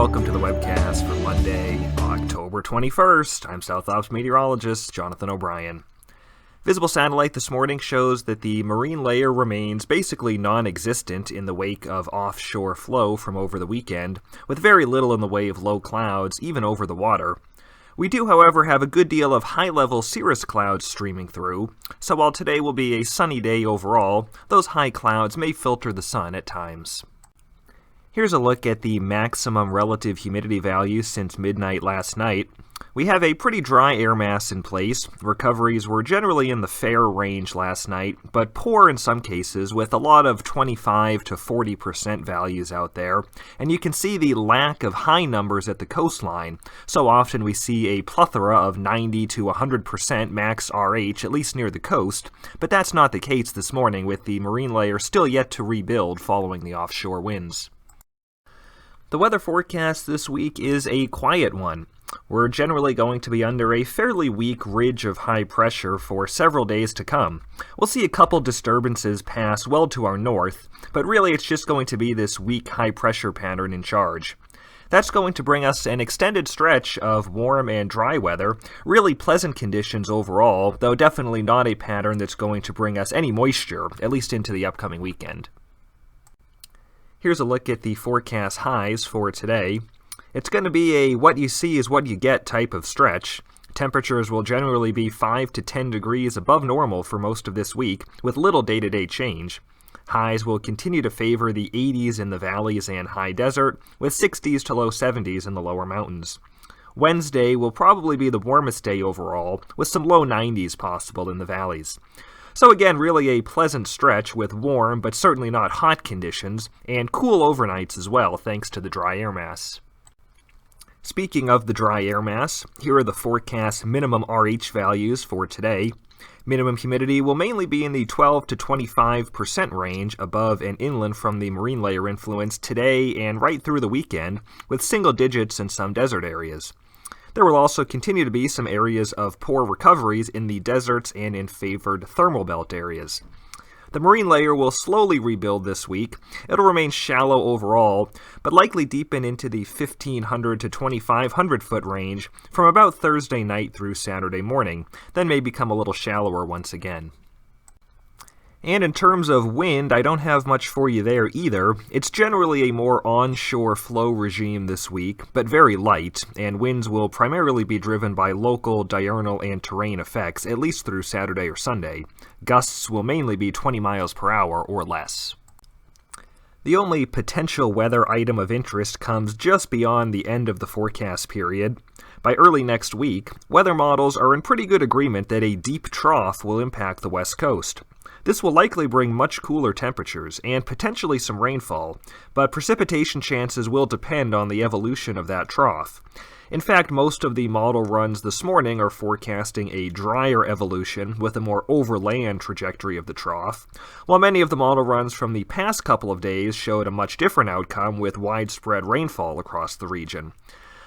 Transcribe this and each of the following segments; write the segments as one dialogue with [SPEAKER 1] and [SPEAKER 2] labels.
[SPEAKER 1] welcome to the Webcast for Monday, October 21st. I'm South Ops meteorologist Jonathan O'Brien. Visible satellite this morning shows that the marine layer remains basically non-existent in the wake of offshore flow from over the weekend, with very little in the way of low clouds, even over the water. We do, however, have a good deal of high-level cirrus clouds streaming through, so while today will be a sunny day overall, those high clouds may filter the sun at times. Here's a look at the maximum relative humidity value since midnight last night. We have a pretty dry air mass in place. Recoveries were generally in the fair range last night, but poor in some cases, with a lot of 25 to 40% values out there. And you can see the lack of high numbers at the coastline. So often we see a plethora of 90 to 100% max RH, at least near the coast. But that's not the case this morning, with the marine layer still yet to rebuild following the offshore winds. The weather forecast this week is a quiet one. We're generally going to be under a fairly weak ridge of high pressure for several days to come. We'll see a couple disturbances pass well to our north, but really it's just going to be this weak high pressure pattern in charge. That's going to bring us an extended stretch of warm and dry weather, really pleasant conditions overall, though definitely not a pattern that's going to bring us any moisture, at least into the upcoming weekend. Here's a look at the forecast highs for today. It's going to be a what you see is what you get type of stretch. Temperatures will generally be 5 to 10 degrees above normal for most of this week, with little day-to-day change. Highs will continue to favor the 80s in the valleys and high desert, with 60s to low 70s in the lower mountains. Wednesday will probably be the warmest day overall, with some low 90s possible in the valleys. So again, really a pleasant stretch with warm but certainly not hot conditions, and cool overnights as well thanks to the dry air mass. Speaking of the dry air mass, here are the forecast minimum RH values for today. Minimum humidity will mainly be in the 12 to 25% range above and inland from the marine layer influence today and right through the weekend, with single digits in some desert areas. There will also continue to be some areas of poor recoveries in the deserts and in favored thermal belt areas. The marine layer will slowly rebuild this week. It'll remain shallow overall, but likely deepen into the 1,500 to 2,500 foot range from about Thursday night through Saturday morning, then may become a little shallower once again. And in terms of wind, I don't have much for you there either. It's generally a more onshore flow regime this week, but very light, and winds will primarily be driven by local diurnal and terrain effects, at least through Saturday or Sunday. Gusts will mainly be 20 miles per hour or less. The only potential weather item of interest comes just beyond the end of the forecast period. By early next week, weather models are in pretty good agreement that a deep trough will impact the west coast. This will likely bring much cooler temperatures and potentially some rainfall, but precipitation chances will depend on the evolution of that trough. In fact, most of the model runs this morning are forecasting a drier evolution with a more overland trajectory of the trough, while many of the model runs from the past couple of days showed a much different outcome with widespread rainfall across the region.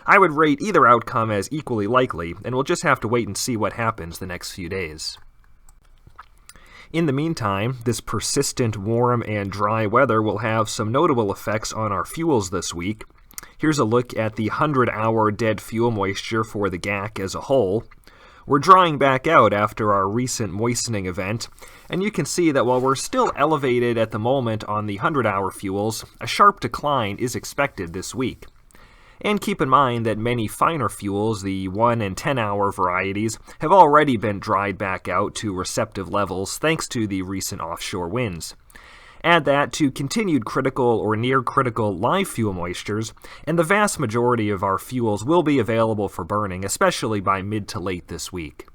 [SPEAKER 1] I would rate either outcome as equally likely, and we'll just have to wait and see what happens the next few days. In the meantime, this persistent warm and dry weather will have some notable effects on our fuels this week. Here's a look at the 100-hour dead fuel moisture for the GAC as a whole. We're drying back out after our recent moistening event, and you can see that while we're still elevated at the moment on the 100-hour fuels, a sharp decline is expected this week. And keep in mind that many finer fuels, the 1 and 10-hour varieties, have already been dried back out to receptive levels thanks to the recent offshore winds. Add that to continued critical or near critical live fuel moistures, and the vast majority of our fuels will be available for burning, especially by mid to late this week.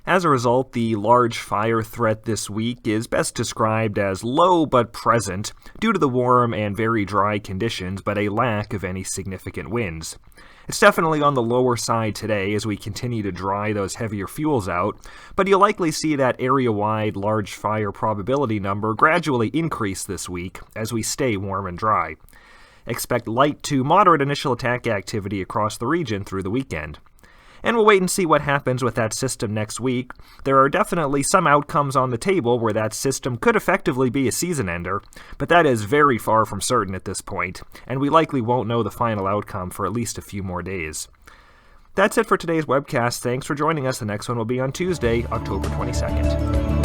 [SPEAKER 1] As a result, the large fire threat this week is best described as low but present due to the warm and very dry conditions, but a lack of any significant winds. It's definitely on the lower side today as we continue to dry those heavier fuels out, but you'll likely see that area-wide large fire probability number gradually increase this week as we stay warm and dry. Expect light to moderate initial attack activity across the region through the weekend. And we'll wait and see what happens with that system next week. There are definitely some outcomes on the table where that system could effectively be a season ender, but that is very far from certain at this point, and we likely won't know the final outcome for at least a few more days. That's it for today's webcast. Thanks for joining us. The next one will be on Tuesday, October 22nd.